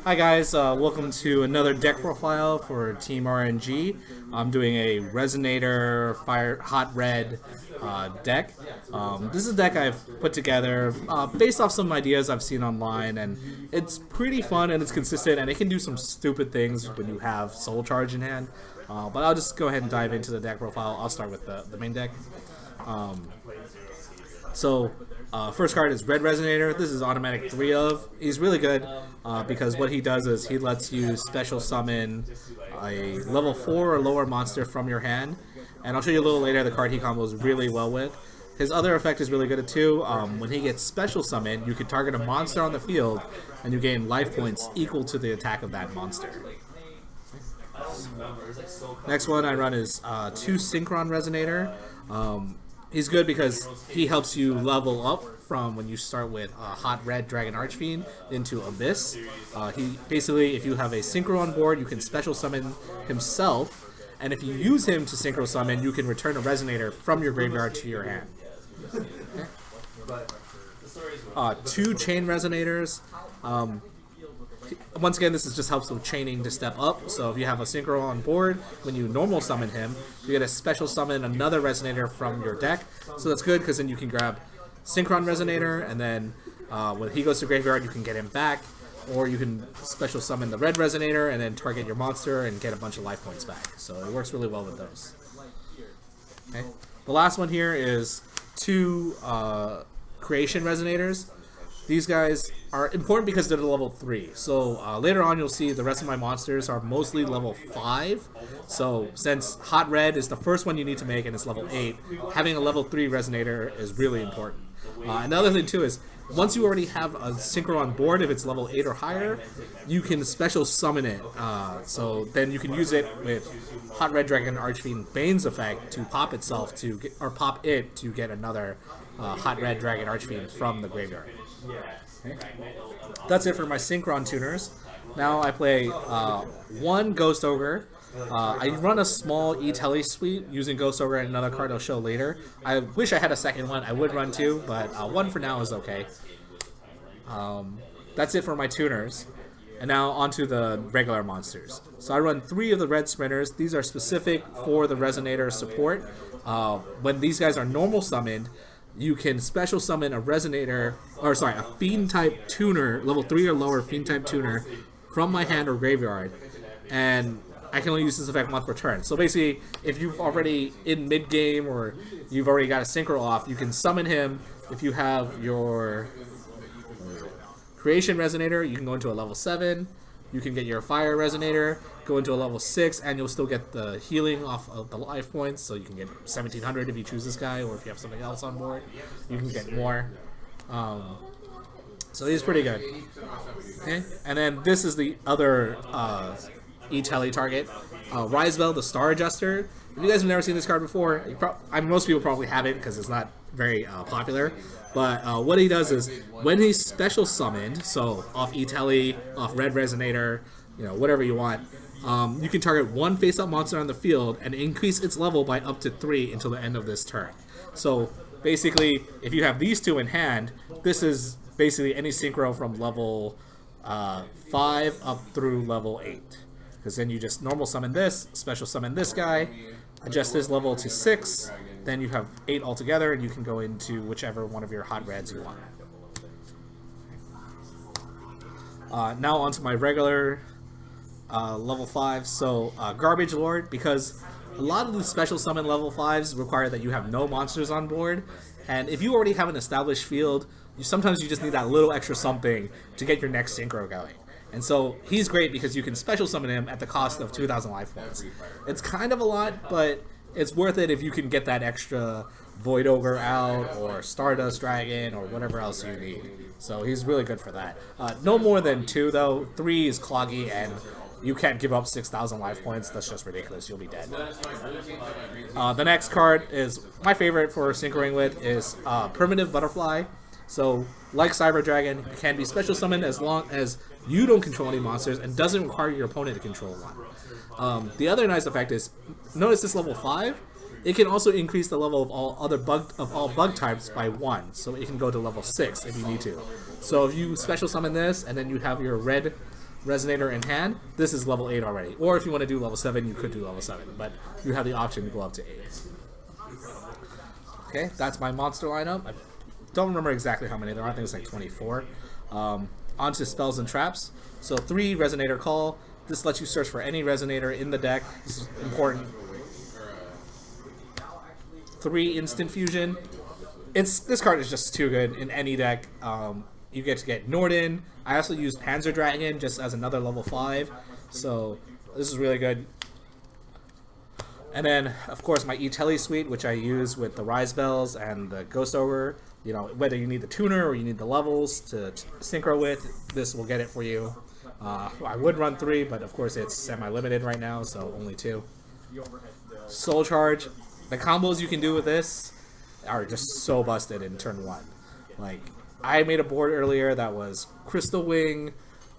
Hi guys, welcome to another deck profile for Team RNG. I'm doing a Resonator Hot Red deck. This is a deck I've put together based off some ideas I've seen online, and it's pretty fun and it's consistent, and it can do some stupid things when you have Soul Charge in hand. But I'll just go ahead and dive into the deck profile. I'll start with the main deck. First card is Red Resonator. This is automatic 3 of. He's really good because what he does is he lets you special summon a level 4 or lower monster from your hand. And I'll show you a little later the card he combos really well with. His other effect is really good too. When he gets special summoned, you can target a monster on the field and you gain life points equal to the attack of that monster. Next one I run is 2 Sykron Resonator. He's good because he helps you level up from when you start with Hot Red Dragon Archfiend into Abyss. He basically, if you have a Synchro on board, you can special summon himself, and if you use him to Synchro summon, you can return a Resonator from your graveyard to your hand. Okay. 2 Chain Resonators. Once again, this is just helps with chaining to step up. So if you have a Synchro on board, when you normal summon him, you get a special summon another Resonator from your deck. So that's good because then you can grab Sykron Resonator, and then when he goes to graveyard, you can get him back. Or you can special summon the Red Resonator and then target your monster and get a bunch of life points back. So it works really well with those. Okay. The last one here is 2 Creation Resonators. These guys are important because they're level 3. So later on you'll see the rest of my monsters are mostly level 5. So since Hot Red is the first one you need to make and it's level 8, having a level 3 Resonator is really important. Another thing too is, once you already have a Synchro on board, if it's level 8 or higher, you can special summon it. So then you can use it with Hot Red Dragon Archfiend Bane's effect to pop itself to get, or pop it to get another Hot Red Dragon Archfiend from the graveyard. Okay. That's it for my Sykron tuners. Now I play 1 Ghost Ogre. I run a small E-Tele suite using Ghost Ogre and another card I'll show later. I wish I had a second one. I would run 2, but 1 for now is okay. That's it for my tuners. And now onto the regular monsters. So I run 3 of the Red Sprinters. These are specific for the Resonator support. When these guys are normal summoned, you can special summon a Resonator, or sorry, a Fiend type tuner, level 3 or lower Fiend type tuner from my hand or graveyard. And I can only use this effect once per turn. So basically, if you've already in mid game or you've already got a Synchro off, you can summon him. If you have your Creation Resonator, you can go into a level 7. You can get your Fire Resonator, go into a level 6, and you'll still get the healing off of the life points. So you can get 1700 if you choose this guy, or if you have something else on board, you can get more. So he's pretty good. Okay, and then this is the other E-Tele target, Risebell, the Star Adjuster. If you guys have never seen this card before, most people probably haven't because it's not very popular. But what he does is, when he's special summoned, so off E-Tele, off Red Resonator, whatever you want, you can target 1 face-up monster on the field and increase its level by up to 3 until the end of this turn. So basically, if you have these 2 in hand, this is basically any Synchro from level 5 up through level 8. Because then you just normal summon this, special summon this guy, adjust his level to 6, then you have 8 altogether, and you can go into whichever one of your Hot Reds you want. Now onto my regular level 5. So Garbage Lord, because a lot of the special summon level 5s require that you have no monsters on board, and if you already have an established field, sometimes you just need that little extra something to get your next Synchro going. And so he's great because you can special summon him at the cost of 2,000 life points. It's kind of a lot, but it's worth it if you can get that extra Void Ogre out, or Stardust Dragon, or whatever else you need. So he's really good for that. No more than 2 though. 3 is cloggy, and you can't give up 6,000 life points. That's just ridiculous. You'll be dead. The next card is my favorite for synchroing with is Primitive Butterfly. So, like Cyber Dragon, it can be special summoned as long as you don't control any monsters and doesn't require your opponent to control one. The other nice effect is, notice this level 5, it can also increase the level of all bug types by 1, so it can go to level 6 if you need to. So if you special summon this, and then you have your red Resonator in hand, this is level 8 already. Or if you want to do level 7, you could do level 7, but you have the option to go up to 8. Okay, that's my monster lineup. I don't remember exactly how many there are. I think it's like 24. Onto spells and traps. So 3 Resonator Call. This lets you search for any Resonator in the deck. This is important. 3 Instant Fusion. This card is just too good in any deck. You get to get Norden. I also use Panzer Dragon just as another level 5. So this is really good. And then, of course, my E-Telly suite, which I use with the Risebells and the Ghost Ogre. You know, whether you need the tuner or you need the levels to synchro with, this will get it for you. I would run 3, but of course it's semi-limited right now, so only 2. Soul Charge. The combos you can do with this are just so busted in turn 1. Like, I made a board earlier that was Crystal Wing,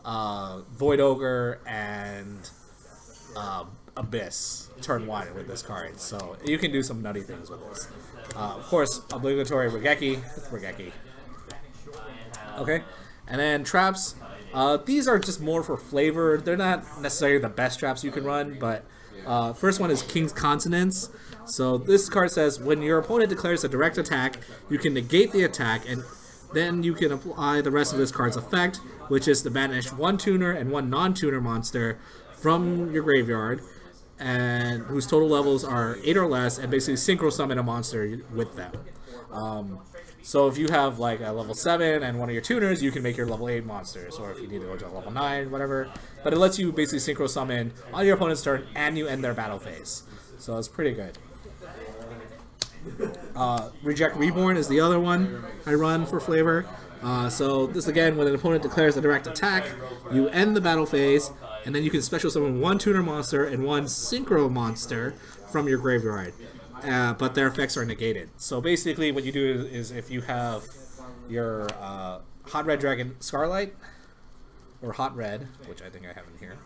Void Ogre, and Abyss turn 1 with this card. So you can do some nutty things with this. Of course, obligatory Raigeki. Okay, and then traps. These are just more for flavor. They're not necessarily the best traps you can run, but first one is King's Consonance. So this card says when your opponent declares a direct attack, you can negate the attack, and then you can apply the rest of this card's effect, which is to banish 1 tuner and 1 non-tuner monster from your graveyard, and whose total levels are 8 or less, and basically synchro summon a monster with them. So if you have like a level 7 and one of your tuners, you can make your level 8 monsters, or if you need to go to a level 9, whatever. But it lets you basically synchro summon on your opponent's turn, and you end their battle phase. So it's pretty good. Reject Reborn is the other one I run for flavor. So this again, when an opponent declares a direct attack, you end the battle phase, and then you can special summon 1 tuner monster and 1 synchro monster from your graveyard. But their effects are negated. So basically what you do is if you have your Hot Red Dragon Scarlight, or Hot Red, which I think I have in here.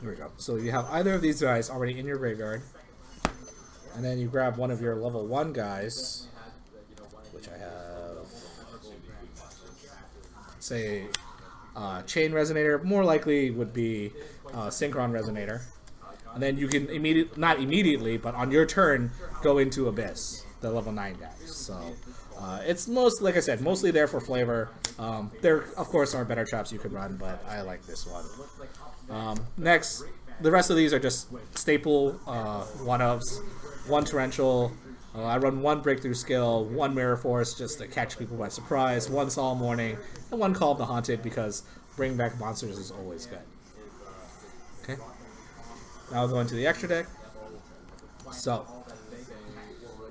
Here we go. So you have either of these guys already in your graveyard, and then you grab one of your level 1 guys, which I have, say, Chain Resonator, more likely would be Sykron Resonator. And then you can not immediately, but on your turn, go into Abyss, the level 9 guys. So it's like I said, mostly there for flavor. There, of course, are better traps you could run, but I like this one. Next, the rest of these are just staple one-ofs. 1 Torrential. I run 1 Breakthrough Skill, 1 Mirror Force just to catch people by surprise, 1 Solemn Warning, and 1 Call of the Haunted because bringing back monsters is always good. Okay. Now I'll go into the extra deck. So,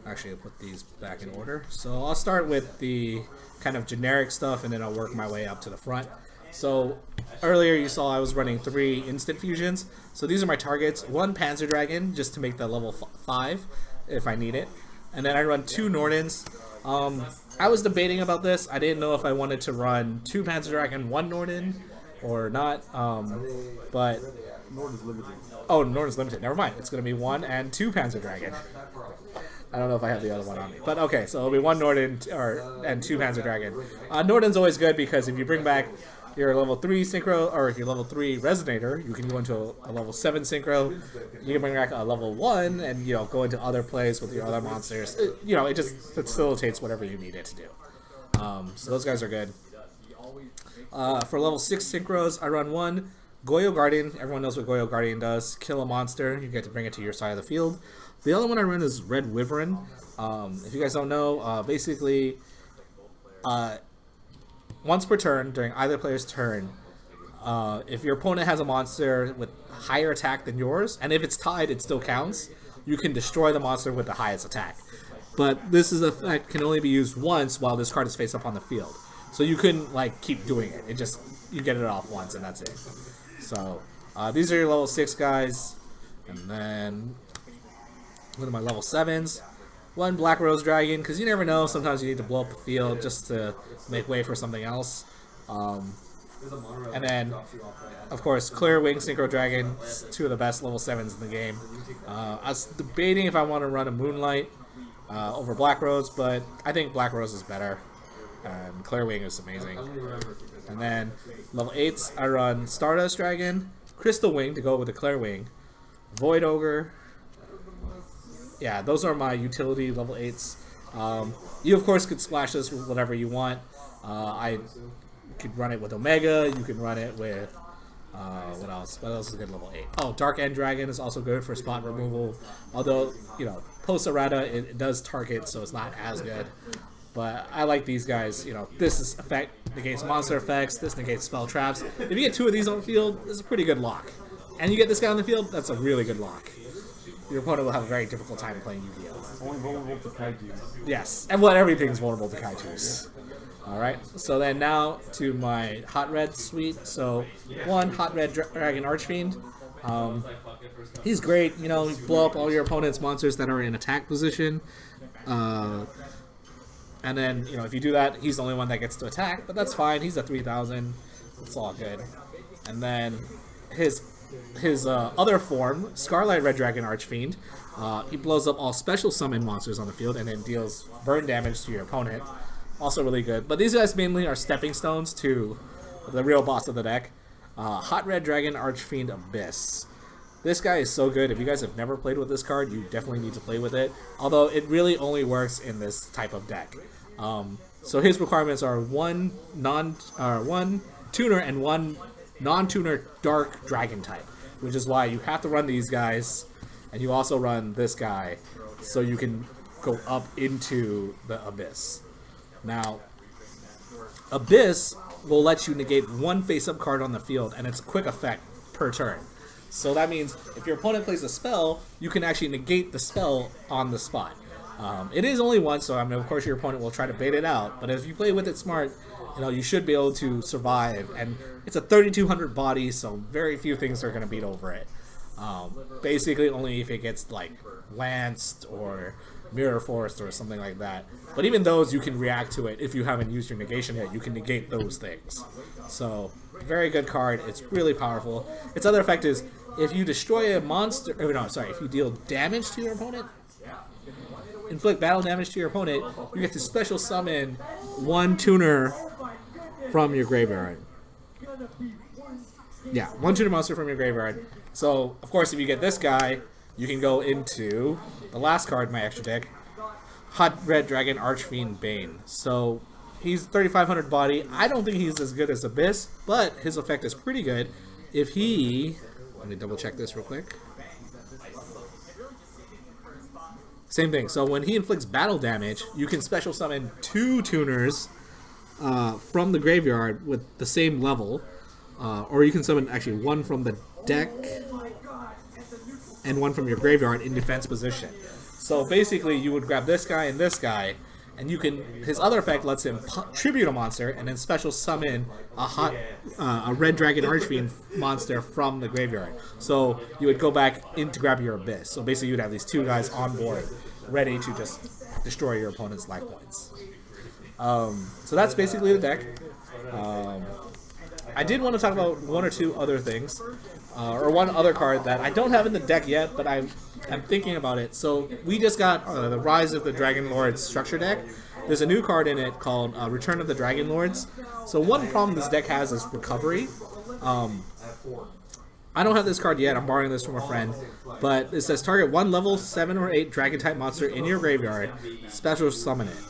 actually I'll put these back in order. So I'll start with the kind of generic stuff and then I'll work my way up to the front. So earlier you saw I was running 3 instant fusions. So these are my targets. 1 Panzer Dragon just to make the level 5 if I need it. And then I run 2 Nordens. I was debating about this. I didn't know if I wanted to run 2 Panzer Dragon, 1 Norden or not. But Norden's limited. Oh, Norden's limited. Never mind. It's going to be 1 and 2 Panzer Dragon. I don't know if I have the other one on me. But okay, so it'll be 1 Norden and 2 Panzer Dragon. Norden's always good because if you bring back your level 3 synchro or your level 3 Resonator, you can go into a level 7 synchro. You can bring back a level 1 and go into other plays with your other monsters. It just facilitates whatever you need it to do. So those guys are good. For level 6 synchros, I run 1 Goyo Guardian. Everyone knows what Goyo Guardian does. Kill a monster. You get to bring it to your side of the field. The other one I run is Red Wyvern. If you guys don't know, basically, once per turn, during either player's turn, if your opponent has a monster with higher attack than yours, and if it's tied, it still counts, you can destroy the monster with the highest attack. But this effect can only be used once while this card is face up on the field. So you couldn't, keep doing it. You get it off once, and that's it. So, these are your level 6 guys. And then, one of my level 7s. 1 Black Rose Dragon, because you never know, sometimes you need to blow up the field just to make way for something else. And then, of course, Clear Wing Synchro Dragon, 2 of the best level 7s in the game. I was debating if I want to run a Moonlight over Black Rose, but I think Black Rose is better. And Clear Wing is amazing. And then level 8s, I run Stardust Dragon, Crystal Wing to go with the Claire Wing, Void Ogre. Yeah, those are my utility level 8s. You of course could splash this with whatever you want. I could run it with Omega. You can run it with what else? What else is good level 8? Oh, Dark End Dragon is also good for spot removal. Although, you know, post errata it does target, so it's not as good. But I like these guys. You know, this effect negates monster effects. This negates spell traps. If you get 2 of these on the field, it's a pretty good lock. And you get this guy on the field, that's a really good lock. Your opponent will have a very difficult time playing Yu-Gi-Oh! Only vulnerable to kaiju. Yes, and well, everything's vulnerable to kaijus. Alright, so then now to my Hot Red suite. So, 1, Hot Red Dragon Archfiend. He's great, you know, blow up all your opponent's monsters that are in attack position. And then, you know, if you do that, he's the only one that gets to attack, but that's fine. He's a 3,000. It's all good. And then his other form, Scarlight Red Dragon Archfiend, he blows up all special summon monsters on the field and then deals burn damage to your opponent. Also really good. But these guys mainly are stepping stones to the real boss of the deck. Hot Red Dragon Archfiend Abyss. This guy is so good. If you guys have never played with this card, you definitely need to play with it. Although it really only works in this type of deck. So his requirements are one tuner and 1 non-tuner dark dragon type, which is why you have to run these guys, and you also run this guy, so you can go up into the Abyss. Now, Abyss will let you negate 1 face-up card on the field, and it's a quick effect per turn. So that means if your opponent plays a spell, you can actually negate the spell on the spot. It is only 1, so I mean, of course your opponent will try to bait it out, but if you play with it smart, you know, you should be able to survive. And it's a 3,200 body, so very few things are going to beat over it. Basically only if it gets like lanced or mirror forced or something like that. But even those, you can react to it. If you haven't used your negation yet, you can negate those things. So very good card. It's really powerful. Its other effect is if you destroy a monster, if you deal damage to your opponent, inflict battle damage to your opponent, you get to special summon 1 tuner from your graveyard. Yeah, 1 tuner monster from your graveyard. So, of course, if you get this guy, you can go into the last card in my extra deck, Hot Red Dragon Archfiend Bane. So, he's 3,500 body. I don't think he's as good as Abyss, but his effect is pretty good. If he... Let me double check this real quick. Same thing. So when he inflicts battle damage, you can special summon 2 tuners from the graveyard with the same level, or you can summon actually 1 from the deck and 1 from your graveyard in defense position. So basically, you would grab this guy, and you can. His other effect lets him tribute a monster and then special summon a Red Dragon Archfiend monster from the graveyard. So you would go back in to grab your Abyss. So basically, you'd have these 2 guys on board, ready to just destroy your opponent's life points. So that's basically the deck. I did want to talk about 1 or 2 other things, or 1 other card that I don't have in the deck yet, but I'm thinking about it. So we just got the Rise of the Dragon Lords structure deck. There's a new card in it called Return of the Dragon Lords. So one problem this deck has is recovery. I don't have this card yet. I'm borrowing this from a friend. But it says target 1 level 7 or 8 dragon type monster in your graveyard. Special summon it.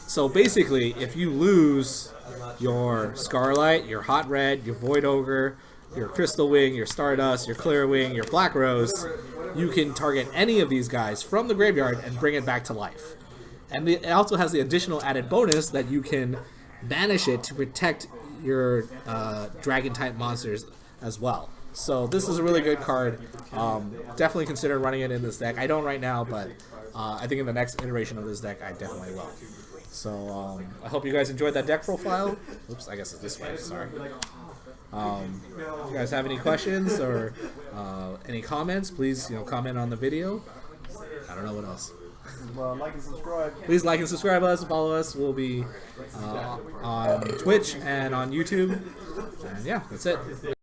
So basically, if you lose your Scarlight, your Hot Red, your Void Ogre, your Crystal Wing, your Stardust, your Clear Wing, your Black Rose, you can target any of these guys from the graveyard and bring it back to life. And it also has the additional added bonus that you can banish it to protect your dragon type monsters as well. So this is a really good card. Definitely consider running it in this deck. I don't right now, but I think in the next iteration of this deck, I definitely will. So I hope you guys enjoyed that deck profile. Oops, I guess it's this way. Sorry. If you guys have any questions or any comments, please comment on the video. I don't know what else. Like and subscribe. Please like and subscribe us, follow us. We'll be on Twitch and on YouTube. And yeah, that's it.